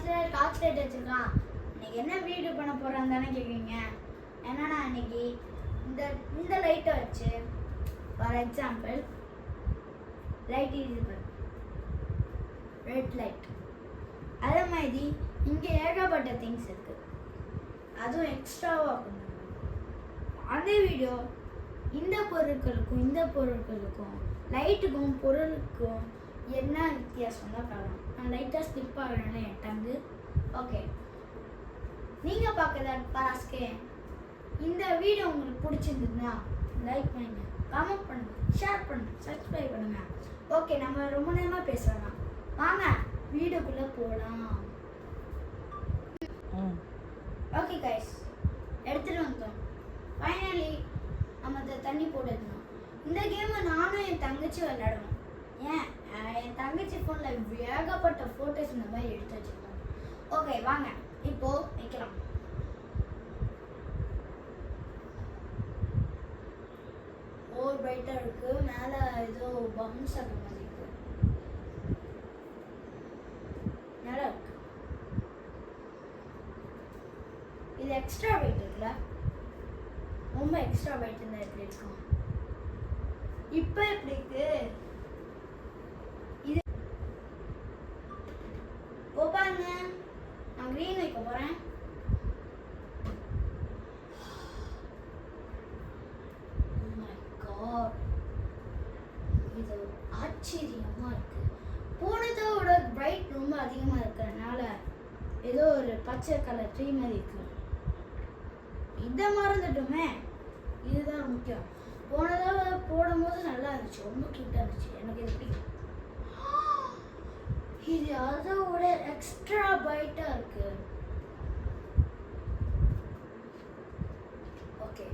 மாதத்தில் கால்குலேட் வச்சுருக்கான். இன்னைக்கு என்ன வீடியோ பண்ண போகிறான்னு தானே கேட்குறீங்க. என்னன்னா இன்னைக்கு இந்த லைட்டை வச்சு ஃபார் எக்ஸாம்பிள் லைட் இது ரெட் லைட், அதே மாதிரி இங்கே ஏகப்பட்ட திங்ஸ் இருக்குது, அதுவும் எக்ஸ்ட்ராவாக பண்ணுங்க. அந்த வீடியோ இந்த பொருட்களுக்கும் லைட்டுக்கும் பொருளுக்கும் என்ன வித்தியாசம் தான் காரணம். நான் லைட்டாக ஸ்லிப் ஆகிறேன்னு என் டங்கு. ஓகே, நீங்கள் பார்க்குறத பாஸ்கே. இந்த வீடியோ உங்களுக்கு பிடிச்சிருந்ததுன்னா லைக் பண்ணுங்க, கமெண்ட் பண்ணுங்க, ஷேர் பண்ணுங்க, சப்ஸ்கிரைப் பண்ணுங்க. ஓகே, நம்ம ரொம்ப நேரமாக பேசுகிறோம், வாங்க வீடியோக்குள்ளே போகலாம். ஓகே கைஸ், எடுத்துகிட்டு வந்தோம். ஃபைனலி நம்ம தண்ணி போட்டுருந்தோம். இந்த கேமை நானும் என் தங்கச்சி விளையாடுவோம். ஏன் என் தங்கச்சி ஃபோனில் ஏகப்பட்ட ஃபோட்டோஸ் இந்த மாதிரி எடுத்து வச்சுருக்கோம். ஓகே வாங்க இப்போ வைக்கலாம். ஓவர் பிரைட்டாக இருக்கு, மேலே ஏதோ பவுன்ஸ் ஆகிற மாதிரி இருக்கு. நல்லா இருக்கு. இது எக்ஸ்ட்ரா வெயிட் இருக்குல்ல, ரொம்ப எக்ஸ்ட்ரா வெயிட் இருந்தால் எப்படி இருக்கும்? இப்போ எப்படி இருக்கு? இது பாருங்க, நான் கிரீன் வைக்க போறேன். இது ஆச்சரியமா இருக்கு. போனதோட பிரைட் ரொம்ப அதிகமா இருக்கிறதுனால ஏதோ ஒரு பச்சை கலர் ட்ரீ மாதிரி இருக்கு. இதை மறந்துட்டுமே, இதுதான் முக்கியம். போனதோட போடும்போது நல்லா இருந்துச்சு, ரொம்ப கியூட்டா இருந்துச்சு. எனக்கு இது பிடிக்கும். இது அதோட எக்ஸ்ட்ரா பைட்டா இருக்கு. ஓகே,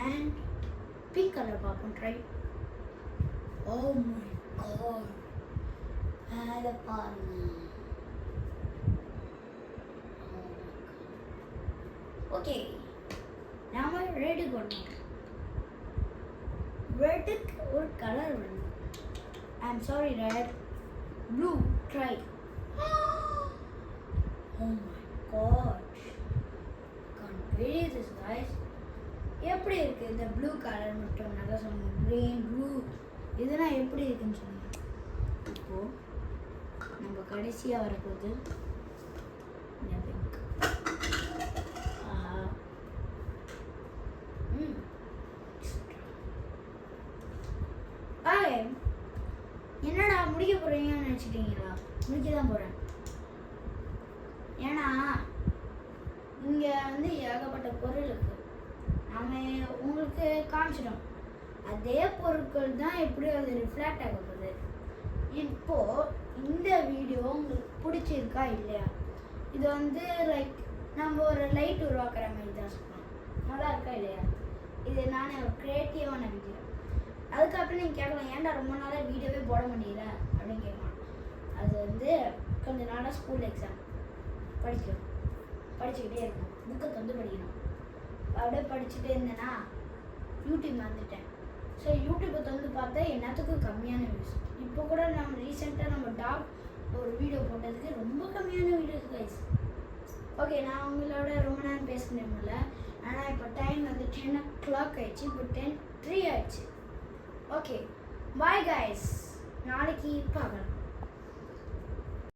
அண்ட் பிங்க் கலர் பார்ப்போம். ட்ரை. ஓ மை காட், அத பாருங்க. ஓகே, நாம ரெட் பண்ணோம். ரெட்டுக்கு ஒரு கலர் வேணும். I am sorry red, blue, try. Oh my god, can't believe this guys. எப்படி இருக்கு இந்த ப்ளூ கலர் மட்டும்? நல்லா சொன்னீங்க, green, blue, இதெல்லாம் எப்படி இருக்குன்னு சொன்னீங்க. இப்போ நம்ம கடைசியாக வரப்போகுது இந்த பிங்க். என்னடா முடிக்க போறீங்கன்னு நினச்சிட்டீங்களா? முடிக்க தான் போகிறேன். ஏன்னா இங்கே ஏகப்பட்ட பொருள் இருக்கு. நாம உங்களுக்கு காமிச்சிட்டோம். அதே பொருட்கள் தான் எப்படி அது ரிஃப்ளெக்ட் ஆக போகுது. இப்போ இந்த வீடியோ உங்களுக்கு பிடிச்சிருக்கா இல்லையா? இது லைக் நம்ம ஒரு லைட் உருவாக்குற மாதிரி தான் சொல்லலாம். நல்லா இருக்கா இல்லையா? இது நானே ஒரு க்ரியேட்டிவான வீடியோ. அதுக்கப்புறம் நீங்கள் கேட்கலாம், ஏன்டா ரொம்ப நாளாக வீடியோவே போட முடியல அப்படின்னு கேட்கலாம். அது கொஞ்ச நாளாக ஸ்கூல் எக்ஸாம் படிச்சுக்கிட்டே இருக்கணும், புக்கை படிக்கணும். அப்படியே படிச்சுட்டே இருந்தேன்னா யூடியூப் வந்துட்டேன். ஸோ யூடியூப்பை பார்த்தா என்னத்துக்கும் கம்மியான வியூஸ். இப்போ கூட நம்ம ரீசெண்டாக நம்ம டாக் ஒரு வீடியோ போட்டதுக்கு ரொம்ப கம்மியான வீடியோஸ் கைஸ். ஓகே, நான் உங்களோட ரொம்ப நேரம் பேசணும்ல. ஆனால் இப்போ டைம் 10 o'clock ஆயிடுச்சு. இப்போ 10:03 ஆயிடுச்சு. ஓகே, பாய் கைஸ், நாளைக்கு பார்க்கலாம்.